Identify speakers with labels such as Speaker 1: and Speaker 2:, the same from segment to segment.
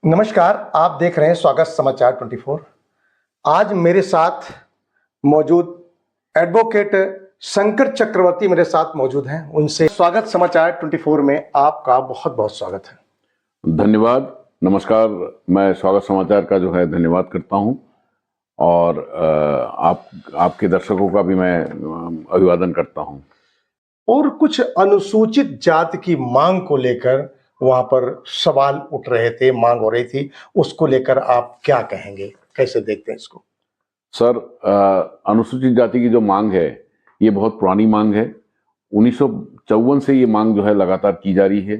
Speaker 1: नमस्कार, आप देख रहे हैं स्वागत समाचार 24। आज मेरे साथ मौजूद एडवोकेट शंकर चक्रवर्ती मेरे साथ मौजूद हैं। उनसे स्वागत समाचार 24 में आपका बहुत बहुत स्वागत है।
Speaker 2: धन्यवाद, नमस्कार। मैं स्वागत समाचार का जो है धन्यवाद करता हूं और आपके दर्शकों का भी मैं अभिवादन करता हूं।
Speaker 1: और कुछ अनुसूचित जाति की मांग को लेकर वहां पर सवाल उठ रहे थे, मांग हो रही थी, उसको लेकर आप क्या कहेंगे, कैसे देखते हैं इसको?
Speaker 2: सर, अनुसूचित जाति की जो मांग है ये बहुत पुरानी मांग है। 1954 से ये मांग जो है लगातार की जा रही है।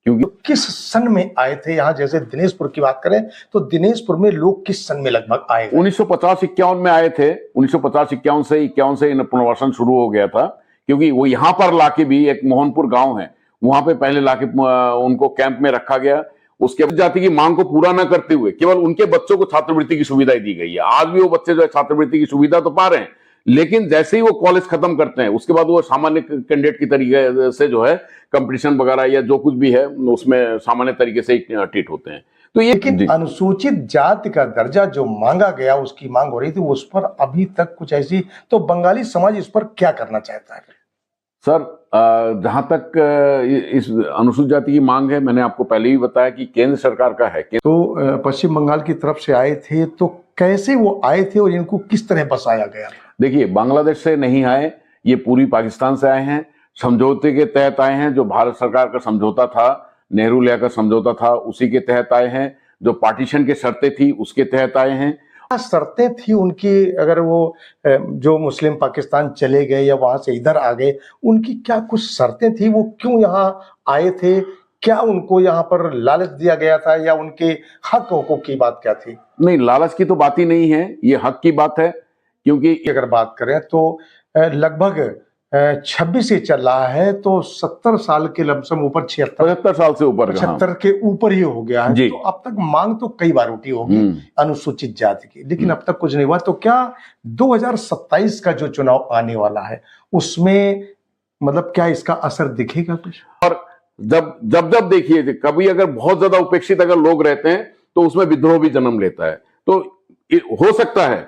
Speaker 2: क्योंकि
Speaker 1: तो किस सन में आए थे यहाँ? जैसे दिनेशपुर की बात करें तो दिनेशपुर में लोग किस सन में लगभग आए?
Speaker 2: 1950-51 में आए थे। 1950-51 से 51 से इन पुनर्वासन शुरू हो गया था, क्योंकि वो यहाँ पर लाके भी एक मोहनपुर गांव है, वहां पे पहले लाके उनको कैंप में रखा गया। उसके जाति की मांग को पूरा न करते हुए केवल उनके बच्चों को छात्रवृत्ति की सुविधा दी गई है। आज भी वो बच्चे जो है छात्रवृत्ति की सुविधा तो पा रहे हैं, लेकिन जैसे ही वो कॉलेज खत्म करते हैं उसके बाद वो सामान्य कैंडिडेट की तरीके से जो है कंपटीशन वगैरह या जो कुछ भी है उसमें सामान्य तरीके से ट्रीट होते हैं। तो ये
Speaker 1: लेकिन अनुसूचित जाति का दर्जा जो मांगा गया, उसकी मांग हो रही थी, उस पर अभी तक कुछ ऐसी, तो बंगाली समाज इस पर क्या करना चाहता है?
Speaker 2: सर, जहां तक इस अनुसूचित जाति की मांग है, मैंने आपको पहले ही बताया कि केंद्र सरकार का है।
Speaker 1: तो पश्चिम बंगाल की तरफ से आए थे, तो कैसे वो आए थे और इनको किस तरह बसाया गया?
Speaker 2: देखिए, बांग्लादेश से नहीं आए, ये पूरी पाकिस्तान से आए हैं। समझौते के तहत आए हैं, जो भारत सरकार का समझौता था, नेहरू लिया का समझौता था, उसी के तहत आए हैं। जो पार्टीशन की शर्तें थी उसके तहत आए हैं।
Speaker 1: क्या शर्तें थी उनकी? अगर वो जो मुस्लिम पाकिस्तान चले गए या वहां से इधर आ गए, उनकी क्या कुछ शर्तें थी? वो क्यों यहाँ आए थे? क्या उनको यहाँ पर लालच दिया गया था या उनके हक हकूक की बात क्या थी?
Speaker 2: नहीं, लालच की तो बात ही नहीं है, ये हक की बात है। क्योंकि
Speaker 1: अगर बात करें तो लगभग 26 से चल रहा है, तो 70 साल के लमसम ऊपर,
Speaker 2: 75 साल से ऊपर,
Speaker 1: 75 के ऊपर ही हो गया है।
Speaker 2: जी।
Speaker 1: तो अब तक मांग तो कई बार उठी होगी अनुसूचित जाति की, लेकिन अब तक कुछ नहीं हुआ। तो क्या 2027 का जो चुनाव आने वाला है उसमें मतलब क्या इसका असर दिखेगा कुछ?
Speaker 2: और जब जब जब देखिए, कभी अगर बहुत ज्यादा उपेक्षित अगर लोग रहते हैं तो उसमें विद्रोह भी जन्म लेता है। तो हो सकता है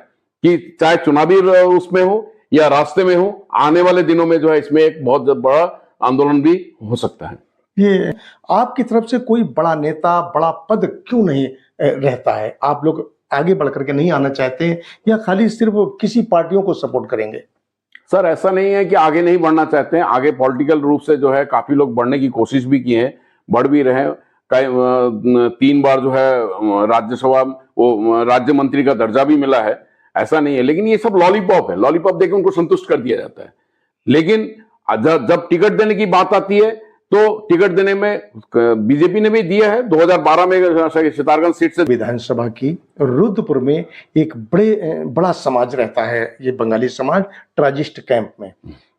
Speaker 2: कि चाहे चुनावी उसमें हो या रास्ते में हो, आने वाले दिनों में जो है इसमें एक बहुत बड़ा आंदोलन भी हो सकता है।
Speaker 1: ये आपकी तरफ से कोई बड़ा नेता, बड़ा पद क्यों नहीं रहता है? आप लोग आगे बढ़ करके नहीं आना चाहते या खाली सिर्फ किसी पार्टियों को सपोर्ट करेंगे?
Speaker 2: सर, ऐसा नहीं है कि आगे नहीं बढ़ना चाहते हैं। आगे पॉलिटिकल रूप से जो है काफी लोग बढ़ने की कोशिश भी किए हैं, बढ़ भी रहे हैं। 3 बार जो है राज्यसभा वो राज्य मंत्री का दर्जा भी मिला है, ऐसा नहीं है। लेकिन ये सब लॉलीपॉप है, लॉलीपॉप देकर उनको संतुष्ट कर दिया जाता है। लेकिन जब टिकट देने की बात आती है तो टिकट देने में बीजेपी ने भी दिया है। 2012 में सितारगंज सीट से
Speaker 1: विधानसभा की रुद्रपुर में एक बड़ा समाज रहता है, ये बंगाली समाज, ट्राजिस्ट कैंप में।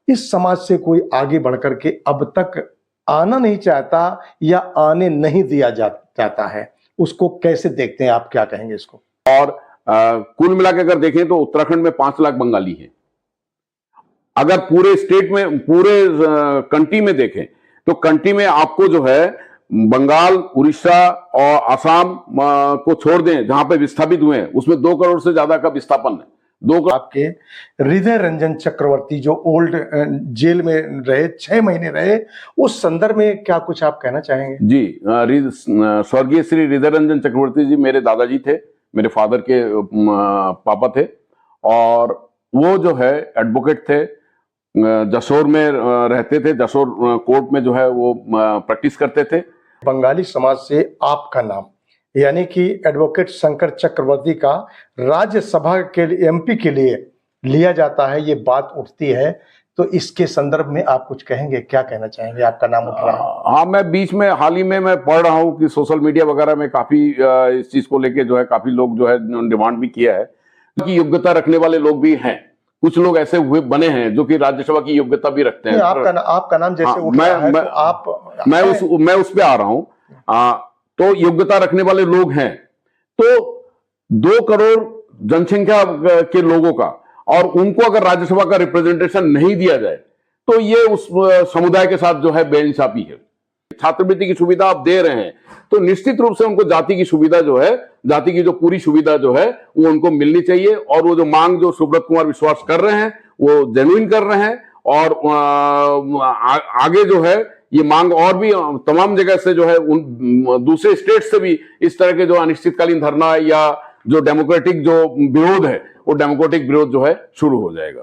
Speaker 1: इस समाज से कोई आगे बढ़ करके अब तक आना नहीं चाहता या आने नहीं दिया जाता है, उसको कैसे देखते हैं आप? क्या कहेंगे इसको?
Speaker 2: और कुल मिलाकर अगर देखें तो उत्तराखंड में 5 लाख बंगाली हैं। अगर पूरे स्टेट में, पूरे कंट्री में देखें तो कंट्री में आपको जो है बंगाल, उड़ीसा और असम को छोड़ दें, जहां पे विस्थापित हुए हैं, उसमें 2 करोड़ से ज्यादा का विस्थापन है।
Speaker 1: आपके हृदय रंजन चक्रवर्ती जो ओल्ड जेल में रहे, 6 महीने रहे, उस संदर्भ में क्या कुछ आप कहना चाहेंगे?
Speaker 2: जी, स्वर्गीय श्री हृदय रंजन चक्रवर्ती जी मेरे दादाजी थे, मेरे फादर के पापा थे, और वो जो है एडवोकेट थे, जसोर में रहते थे, जसोर कोर्ट में जो है वो प्रैक्टिस करते थे।
Speaker 1: बंगाली समाज से आपका नाम, यानी कि एडवोकेट शंकर चक्रवर्ती का राज्यसभा के लिए, एमपी के लिए लिया जाता है, ये बात उठती है, तो इसके संदर्भ में आप कुछ कहेंगे? क्या कहना चाहेंगे? आपका नाम उठ रहा है।
Speaker 2: हाँ, मैं बीच में हाल ही में मैं पढ़ रहा हूँ कि सोशल मीडिया वगैरह में काफी इस चीज को लेके जो है काफी लोग जो है डिमांड भी किया है कि योग्यता रखने वाले लोग भी हैं। कुछ लोग ऐसे हुए बने हैं जो कि राज्यसभा की योग्यता भी रखते हैं।
Speaker 1: आपका नाम जैसे उठ रहा है, तो आप
Speaker 2: मैं उस पे आ रहा हूँ। तो योग्यता रखने वाले लोग हैं, तो 2 करोड़ जनसंख्या के लोगों का, और उनको अगर राज्यसभा का रिप्रेजेंटेशन नहीं दिया जाए तो ये उस समुदाय के साथ जो है बेइंसाफी है। छात्रवृत्ति की सुविधा आप दे रहे हैं तो निश्चित रूप से उनको जाति की सुविधा जो है, जाति की जो पूरी सुविधा जो है वो उनको मिलनी चाहिए। और वो जो मांग जो सुब्रत कुमार विश्वास कर रहे हैं वो जेन्युइन कर रहे हैं। और आगे जो है ये मांग और भी तमाम जगह से जो है उन दूसरे स्टेट से भी इस तरह के जो अनिश्चितकालीन धरना या जो डेमोक्रेटिक जो विरोध है वो डेमोक्रेटिक विरोध जो है शुरू हो जाएगा।